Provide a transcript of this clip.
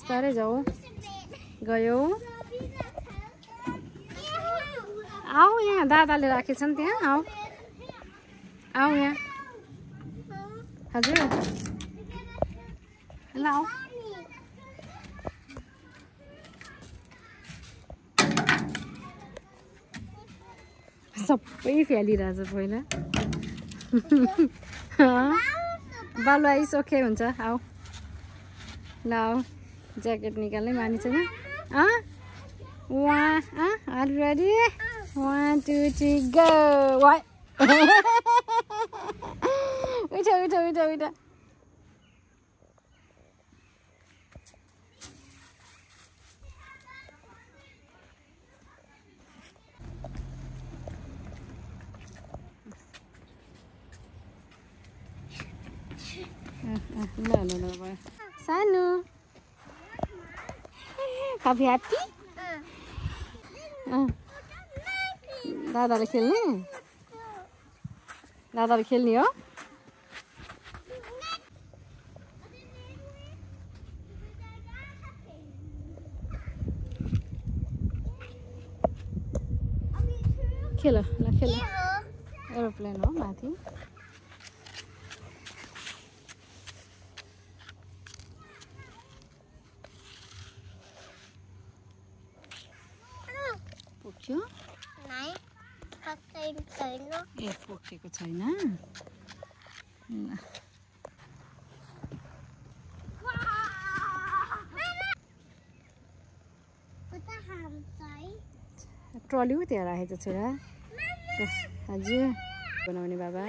बिस्तारै जाऊ गयो आऊ यहाँ दादाले राखेछन् त्यहाँ आऊ आऊ यहाँ हजुर ल आऊ सबै फ्यालिरहेछ पहिला बालु आइस ओके हुन्छ आऊ ल आऊ ज्याकेट निकाल्नै मानी छैन आर रेडी 1 2 3 गो उठ उठ उठ उठ ल भयो सानो कफी ह्याप्पी दादाले खेल्ने दादाले खेल्ने हो खेल ल खेल एरोप्लेन हो माथि पुग्यो ए पुगेको छैन ट्रली उ त्यहाँ राखेको छोरा हजुर बनाउने बाबा